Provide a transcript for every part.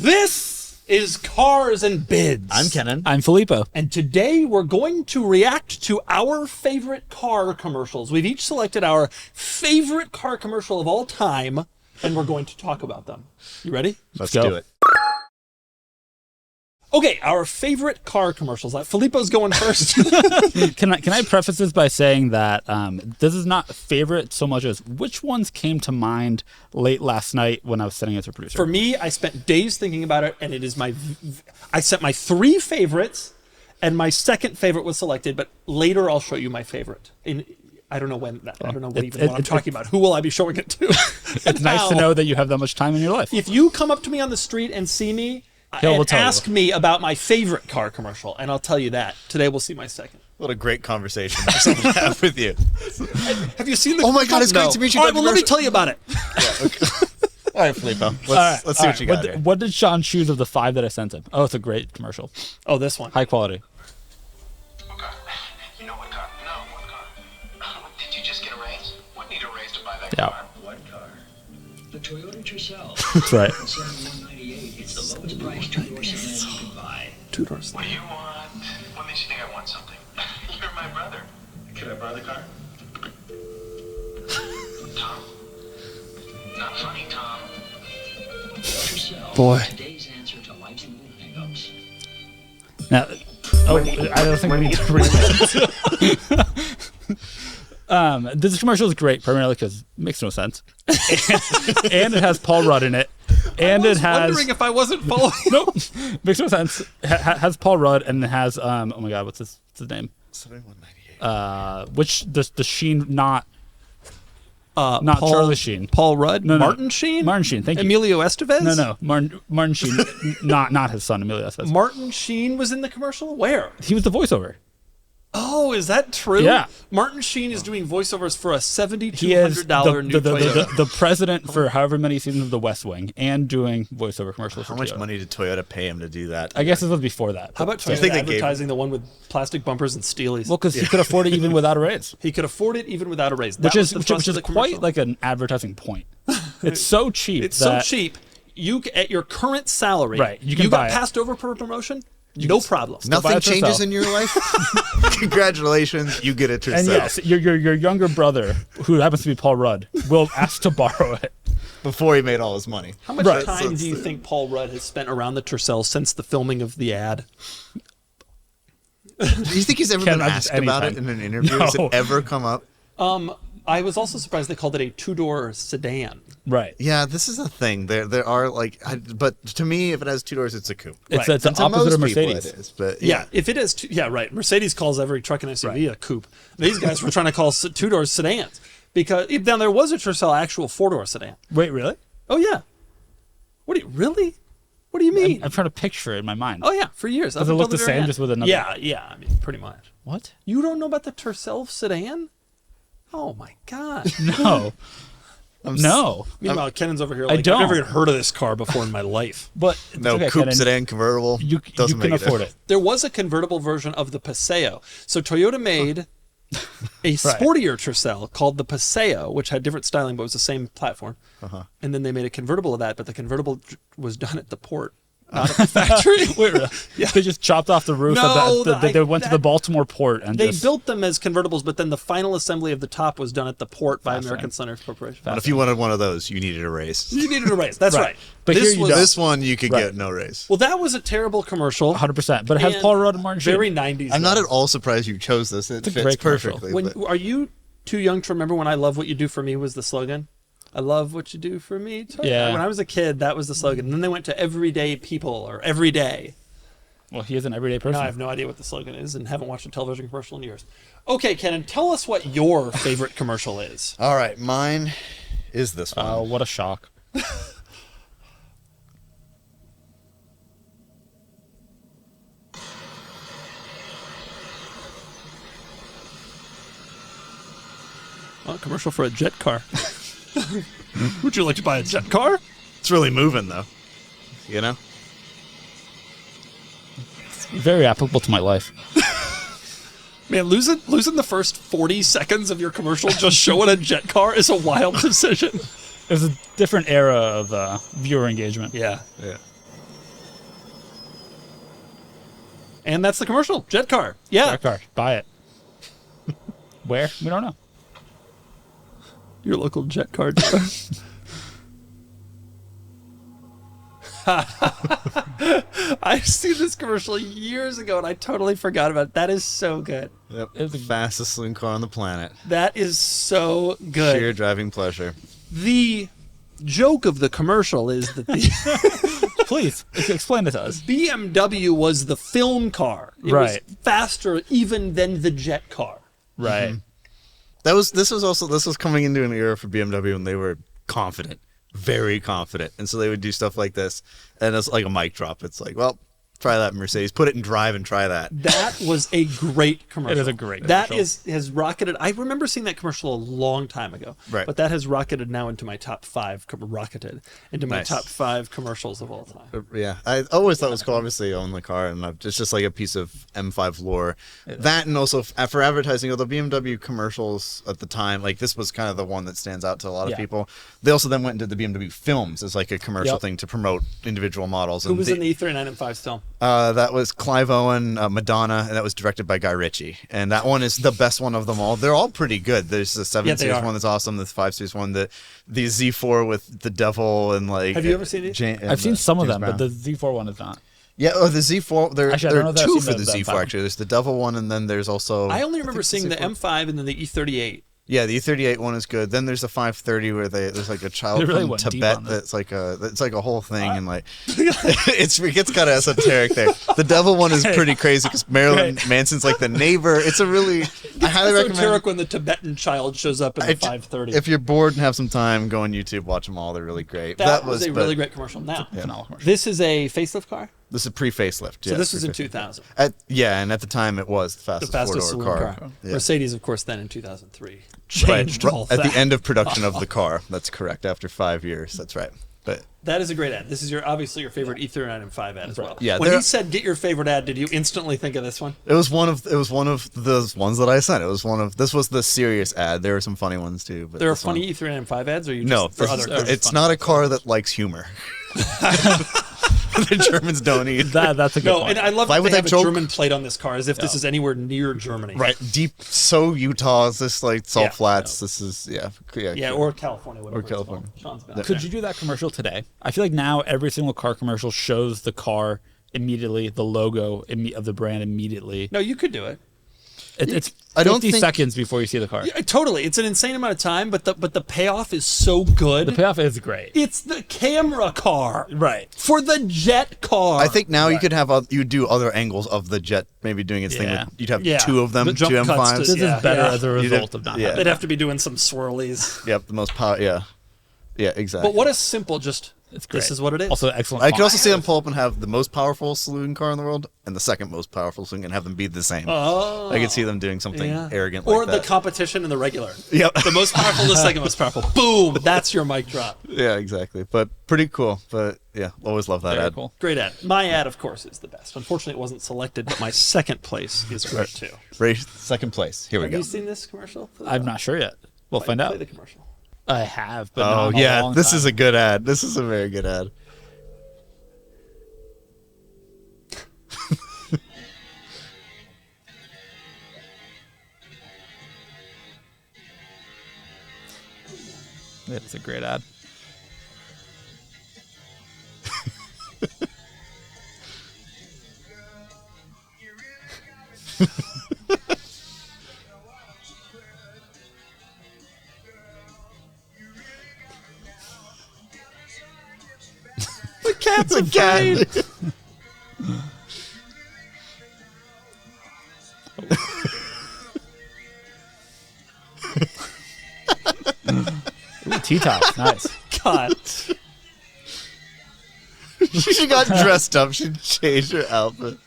This is Cars and Bids. I'm Kennan. I'm Filippo. And today we're going to react to our favorite car commercials. We've each selected our favorite car commercial of all time, and we're going to talk about them. You ready? Let's do it. Okay, our favorite car commercials. Filippo's going first. Can I preface this by saying that this is not favorite so much as which ones came to mind late last night when I was sitting as a producer. For me, I spent days thinking about it, and it is I set my 3 favorites, and my second favorite was selected, but later I'll show you my favorite. I don't know when I don't know what I'm talking about. Who will I be showing it to? It's nice to know that you have that much time in your life. If you come up to me on the street and see me, and ask me about my favorite car commercial, and I'll tell you that. Today we'll see my second. What a great conversation to have with you. Have you seen the Oh my God, it's great to meet you. All right, well, let me tell you about it. Yeah, okay. All right, Filippo. Let's see what you got here. What did Sean choose of the 5 that I sent him? Oh, it's a great commercial. Oh, this one. High quality. Okay. You know what car? No, what car? Did you just get a raise? Would need a raise to buy that car. What car? The Toyota Tercel. That's right. It's the lowest price two-door sedan you can buy. Two-door sedan. What do you want? What makes you think I want something? You're my brother. Can I borrow the car? Tom? Not funny, Tom. Tercel. Boy. Today's answer to life's little hang-ups. Now, I don't think we need to read it. This commercial is great, primarily because it makes no sense. And it has Paul Rudd in it. And it has. Wondering if I wasn't following. Nope, makes no sense. Has Paul Rudd and it has oh my God, what's his name? 7198. Which the Sheen not Charlie Sheen. Paul Rudd. No, Martin Sheen. Martin Sheen. Thank you. Emilio Estevez. No. Martin Sheen. not his son, Emilio Estevez. Martin Sheen was in the commercial. Where? He was the voiceover. Oh, is that true? Yeah. Martin Sheen is doing voiceovers for a He is $7,200 new Toyota. the president for however many seasons of The West Wing and doing voiceover commercials. How for much Toyota. money did Toyota pay him to do that? I guess it was before that. How about Do you Toyota think they gave advertising the one with plastic bumpers and steelies? Well, because he could afford it even without a raise. He could afford it even without a raise. Which is quite like an advertising point. It's so cheap. It's so cheap. You at your current salary, Right, you can buy got it. passed over for a promotion. No problem. Nothing buy it changes yourself. in your life? Congratulations, you get it And yourself. yes, your younger brother, who happens to be Paul Rudd, will ask to borrow it. Before he made all his money. How much Right. time do you think Paul Rudd has spent around the Tercel since the filming of the ad? Do you think he's ever Ken, been I just- asked about it anytime. in an interview? No. Has it ever come up? I was also surprised they called it a 2-door sedan. Right. Yeah, this is a thing. There are like, but to me, if it has 2 doors, it's a coupe. It's Right. the And to opposite of most people Mercedes. it is, but Yeah, if it is, right. Mercedes calls every truck and SUV a coupe. These guys were trying to call 2-door sedans because now there was a Tercel actual 4-door sedan. Wait, really? Oh yeah. What do you mean? I'm trying to picture it in my mind. Oh yeah, for years. Does it look the same, just with another? Yeah. I mean, pretty much. What? You don't know about the Tercel sedan? Oh my God. No. No. Meanwhile, Kennan's over here. I Like, don't. I've never even heard of this car before in my life. But no okay, coupe, Kennan, sedan, convertible. You doesn't can make afford it. There was a convertible version of the Paseo. So Toyota made a sportier Tercel called the Paseo, which had different styling, but was the same platform. And then they made a convertible of that, but the convertible was done at the port, not at the factory. Wait, really? Yeah. They just chopped off the roof No, of that. They went to the Baltimore port and They just built them as convertibles, but then the final assembly of the top was done at the port by American Center Corporation. But if you wanted one of those, you needed a raise. You needed a raise. That's right. But here you don't. This one, you could get no raise. Well, that was a terrible commercial. 100%. But it has And Paul Rudd and Martin Sheen. Very 90s. I'm not though. at all surprised you chose this. It a fits great commercial. perfectly. When but- are you too young to remember when "I love what you do for me" was the slogan? I love what you do for me. Yeah. When I was a kid, that was the slogan. And then they went to everyday people or every day. Well, he is an everyday person. Now I have no idea what the slogan is and haven't watched a television commercial in years. Okay, Kennan, tell us what your favorite commercial is. All right, mine is this one. Oh, what a shock. Oh, commercial for a jet car. Would you like to buy a jet car? It's really moving, though. You know? Very applicable to my life. Man, losing the first 40 seconds of your commercial just showing a jet car is a wild decision. It was a different era of viewer engagement. Yeah. Yeah. And that's the commercial. Jet car. Yeah. Jet car. Buy it. Where? We don't know. Your local jet car dealer. I've seen this commercial years ago and I totally forgot about it. That is so good. Yep. It's the fastest saloon car on the planet. That is so good. Sheer driving pleasure. The joke of the commercial is that the Please explain it to us. BMW was the film car. It was Right. faster even than the jet car. Right. This was coming into an era for BMW and they were confident, very confident, and so they would do stuff like this, and it's like a mic drop. It's like, well, try that, Mercedes. Put it in drive and try that. That was a great commercial. It is a great That commercial. has rocketed. I remember seeing that commercial a long time ago. Right. But that has rocketed now into my top 5. Rocketed into my Nice. top 5 commercials of all time. Yeah, I always thought it was cool. Obviously, I own the car, and it's just like a piece of M5 lore. That, and also for advertising, although BMW commercials at the time, like this was kind of the one that stands out to a lot of Yeah. people. They also then went into the BMW films as like a commercial Yep. thing to promote individual models. Who was in the E39 M5 still? That was Clive Owen, Madonna, and that was directed by Guy Ritchie. And that one is the best one of them all. They're all pretty good. There's the 7 Yeah, they Series are. one that's awesome. The 5 Series one, the Z4 with the devil and like. Have you ever seen it? I've seen some of James them, Brown. but the Z4 one is not. Yeah, the Z4. There Actually, I are don't know that I've two seen for the the Z4 M5. actually. There's the devil one, and then there's also. I only remember think seeing the Z4. M5 and then the E38. Yeah, the E38 one is good. Then there's the 530 where there's like a child They really from went deep Tibet on this. that's like a whole thing, and like it gets kind of esoteric there. The devil one is pretty crazy because Marilyn Manson's like the neighbor. It's a really I highly recommend. Esoteric when the Tibetan child shows up in the 530. If you're bored and have some time, go on YouTube, watch them all. They're really great. that was a but really great commercial. Now, Phenomenal commercial. this is a facelift car. This is pre-facelift. So this was in 2000. And at the time it was the The fastest fastest four-door saloon car. Yeah. Mercedes, of course, then in 2003 Right, changed all at that. the end of production of the car. That's correct. After 5 years, that's right. But That is a great ad. This is obviously your favorite E39 M5 ad as well. Yeah, When there- you said get your favorite ad, did you instantly think of this one? it was one of those ones that I sent. This was the serious ad. There were some funny ones too. But There are this one- funny E39 M5 ads, or you just No, for this other? is- it's not a car that likes humor. The Germans don't eat. That's a good No, point. and I love Why that would they that have joke- a German plate on this car, as if this is anywhere near Germany. Right, deep. So Utah is this like Salt Yeah, Flats. This is yeah. Yeah, or California. Whatever Or it's California. called. Sean's been Could you do that commercial today? I feel like now every single car commercial shows the car immediately, the logo of the brand immediately. No, you could do it. It's I 50 don't think- seconds before you see the car. Yeah, totally. It's an insane amount of time, but the payoff is so good. The payoff is great. It's the camera car. Right. For the jet car. I think now you could have you do other angles of the jet, maybe doing its Yeah. thing. You'd have Yeah. two of them, The two jump cuts M5s. to- This Yeah, is better yeah. as a You'd result have- of not yeah. having they'd have to be doing some swirlies. Yep, the most power. Yeah, exactly. But what a simple just. It's great. This is what it is. Also excellent. I could font. also see them pull up and have the most powerful saloon car in the world and the second most powerful saloon and have them be the same. Oh. I could see them doing something Yeah. arrogant or like the that. competition and the regular. Yep. The most powerful, the second most powerful. Boom! That's your mic drop. Yeah, exactly. But pretty cool. But yeah, always love that Very ad. cool. Great ad. My ad, of course, is the best. Unfortunately, it wasn't selected, but my second place is great too. Right, second place. Here we Have go. you seen this commercial? I'm not sure yet. We'll find Play out. the commercial. I have, but Oh not in a yeah, long this time. is a good ad. This is a very good ad. It's a great ad. The cat's The cat. afraid. Ooh, T-top, nice. God. She got dressed up. She changed her outfit.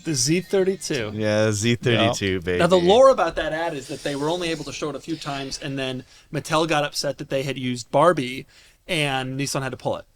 The Z32. Yeah, Z32, baby. Now, the lore about that ad is that they were only able to show it a few times, and then Mattel got upset that they had used Barbie, and Nissan had to pull it.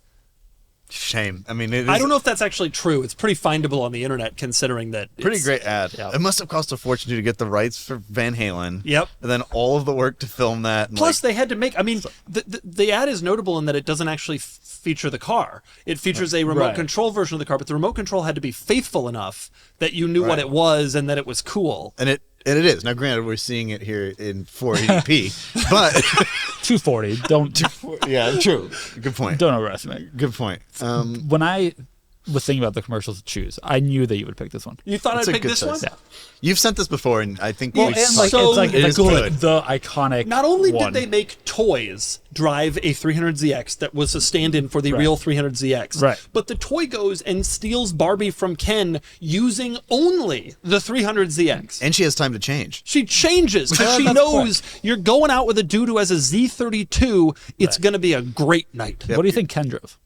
Shame. I mean, it is I don't know if that's actually true. It's pretty findable on the internet, considering that. pretty it's- great ad. Yeah. It must have cost a fortune to get the rights for Van Halen. Yep. And then all of the work to film that. And Plus, they had to make. I mean, the ad is notable in that it doesn't actually feature the car. It features a remote Right. control version of the car, but the remote control had to be faithful enough that you knew what Right. it was and that it was cool. and it is. Now, granted, we're seeing it here in 480p, but 240. Don't yeah, true. Good point. don't overestimate. Good point. When I was thinking about the commercials to choose, I knew that you would pick this one. You thought It's I'd a pick good this choice. one? Yeah. You've sent this before, and I think Well, we've and like- It's like, it is good. the iconic. Not only one. did they make toys drive a 300ZX that was a stand-in for the Right. real 300ZX, Right. but the toy goes and steals Barbie from Ken using only the 300ZX. and she has time to change. She changes because she That's knows you're going out with a dude who has a Z32. It's going to be a great night. What do you think Ken drove?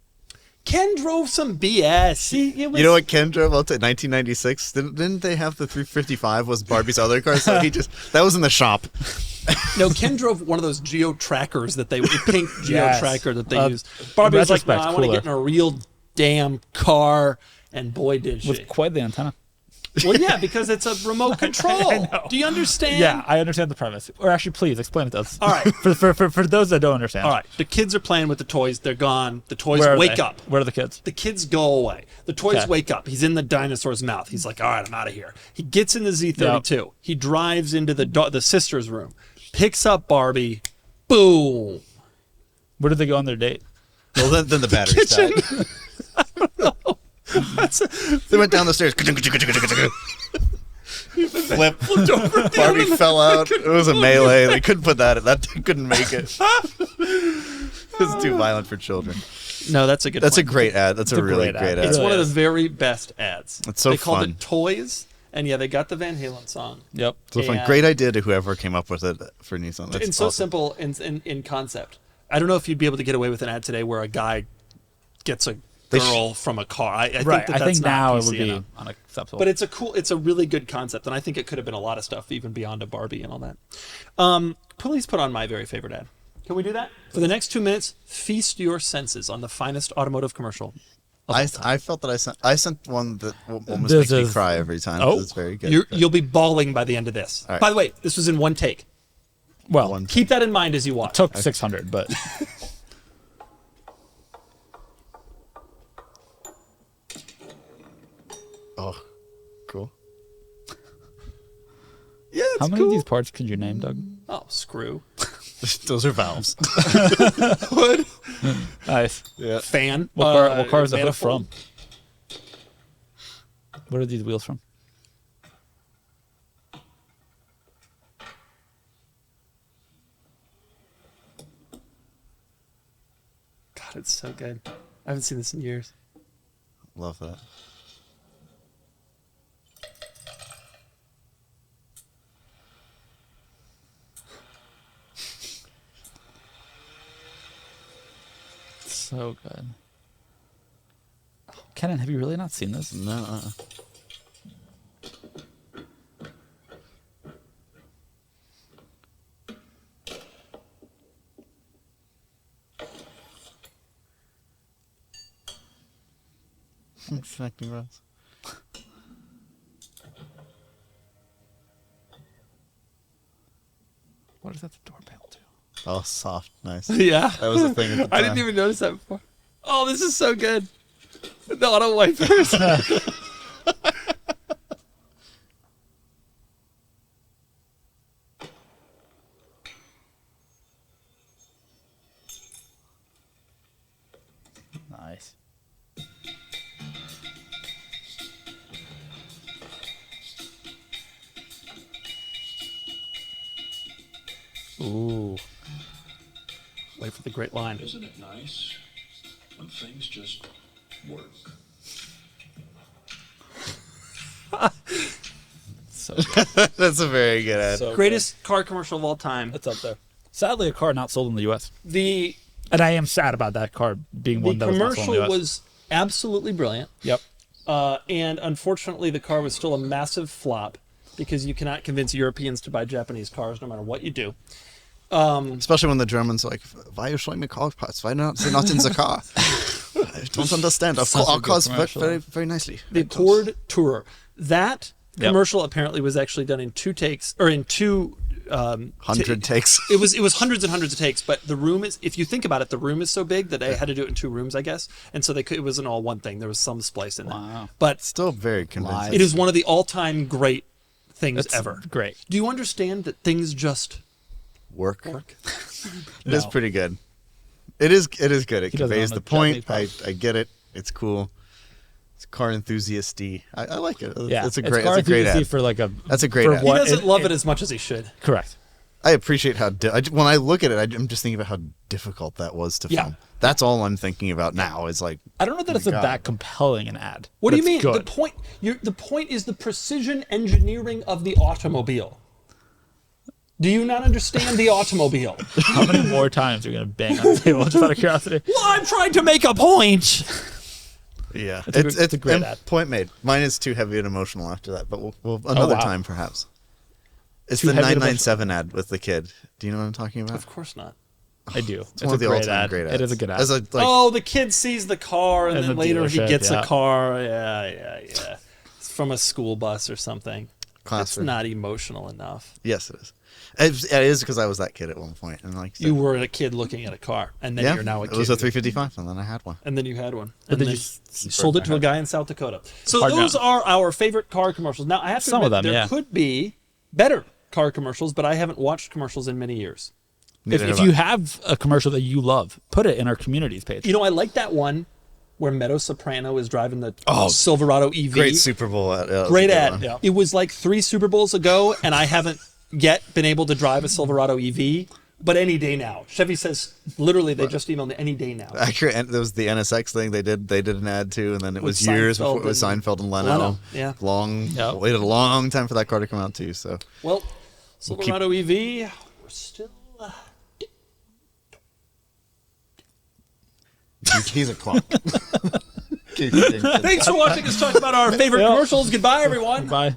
Ken drove some BS. It was, You know what Ken drove out to 1996? Didn't they have the 355 was Barbie's other car? So that was in the shop. No, Ken drove one of those Geo Trackers that they pink Geo Yes. Tracker that they Uh, use. Barbie was like, no, retrospect, I want to get in cooler. a real damn car, and boy did she. With quite the antenna. Well, yeah, because it's a remote control. Do you understand? Yeah, I understand the premise. Or actually, please explain it to us. All right. for those that don't understand. All right. The kids are playing with the toys. They're gone. The toys Where are wake they? up. Where are the kids? The kids go away. The toys Okay. wake up. He's in the dinosaur's mouth. He's like, all right, I'm out of here. He gets in the Z32. Yep. He drives into the sister's room, picks up Barbie. Boom. Where did they go on their date? Well, then the batteries died. They went down the stairs. Flip. Barbie fell out. It was a melee. They couldn't put that in. That couldn't make it. It's too violent for children. No, that's a good That's a point. great ad. That's a really great ad. great ad. It's really one of the is. very best ads. It's so They called fun. it Toys, and yeah, they got the Van Halen song. Yep. So fun. And- Great idea to whoever came up with it for Nissan. That's It's so awesome. simple in concept. I don't know if you'd be able to get away with an ad today where a guy gets a They girl from a car. I think Right. that's I think not now it PC would be enough. unacceptable. But it's a really good concept, and I think it could have been a lot of stuff even beyond a Barbie and all that. Please put on my very favorite ad. Can we do that? For the next 2 minutes, feast your senses on the finest automotive commercial. I felt that I sent one that almost This makes me is- cry every time. Oh. 'cause it's very good. You'll be bawling by the end of this. All right. By the way, this was in one take. well, One- Keep that in mind as you watch. took 600, but Oh, cool. Yeah, it's how many cool. of these parts could you name, Doug? Oh, screw. Those are valves. Hood. Nice. Yeah. Fan. What car is the hood manifold. from? What are these wheels from? God, it's so good. I haven't seen this in years. Love that. So good. Kennan, have you really not seen this? No. Connecting rods. What is that the door panel to? Oh, soft, nice. Yeah. That was the thing at the I time. didn't even notice that before. Oh, this is so good. The auto wipers. Nice. Ooh. Wait for the great line. Isn't it nice when things just work? So That's a very good ad. So Greatest car commercial of all time. It's up there. Sadly, a car not sold in the U.S. The And I am sad about that car being one that was not sold in commercial the U.S. was absolutely brilliant. Yep. And unfortunately, the car was still a massive flop because you cannot convince Europeans to buy Japanese cars no matter what you do. Especially when the Germans are like, why are you showing me car parts? Why not? They're not in the car. I don't understand. Of Such course, a our good cars commercial. very, very nicely. The Accord Tourer. That Yep. commercial apparently was actually done in 2 takes, or in 2 100 takes. It was hundreds and hundreds of takes, but the room is, if you think about it, the room is so big that they had to do it in 2 rooms, I guess, and so it wasn't all one thing. There was some splice in there. Wow. But Still very convincing. it is one of the all-time great things That's ever. great. Do you understand that things just Work. work? It is No. pretty good. It is good. It doesn't conveys own the a point. Japanese I get it. It's cool. It's car enthusiasty. I like it. Yeah, It's a great car enthusiasm ad. for like a. That's a great for ad. He what doesn't love it as much as he should. Correct. I appreciate how when I look at it, I'm just thinking about how difficult that was to Yeah. film. That's all I'm thinking about now. Is like, I don't know that it's God. that compelling an ad. What but do you mean? it's Good. The point is the precision engineering of the automobile. Do you not understand the automobile? How many more times are you going to bang on the table just out of curiosity? Well, I'm trying to make a point. yeah, It's a great and ad. point made. Mine is too heavy and emotional after that, but we'll another wow. time perhaps. It's Too the heavy and 997 ad with the kid. Do you know what I'm talking about? Of course not. I do. It's one of the all-time great ads. It is a good ad. As a, like, Oh, the kid sees the car, and In then the later he dealership, gets yeah. a car. Yeah. It's from a school bus or something. class. It's not emotional enough. Yes, it is. It is because I was that kid at one point, and like You were a kid looking at a car, and then yeah, you're now a kid. it was a 355, and then I had one. And then you had one. But And did then you you sold it to a guy in South Dakota. So Hard those not. are our favorite car commercials. Now, I have to Some of admit, them, there yeah. could be better car commercials, but I haven't watched commercials in many years. If you have a commercial that you love, put it in our communities page. You know, I like that one where Meadow Soprano is driving the Oh, Silverado EV. great Super Bowl ad. Yeah, that was a Great good ad. one. Yeah. It was like 3 Super Bowls ago, and I haven't yet been able to drive a Silverado EV, but any day now. Chevy says, literally, they just emailed me any day now. Accurate. And there was the NSX thing they did an ad too, and then it With was years before Seinfeld it was and Seinfeld and Leno. Leno, yeah. Waited a long time for that car to come out too. So Well, Silverado EV, we're still... he's a clock. Thanks for watching us talk about our favorite commercials. Goodbye, everyone. Bye.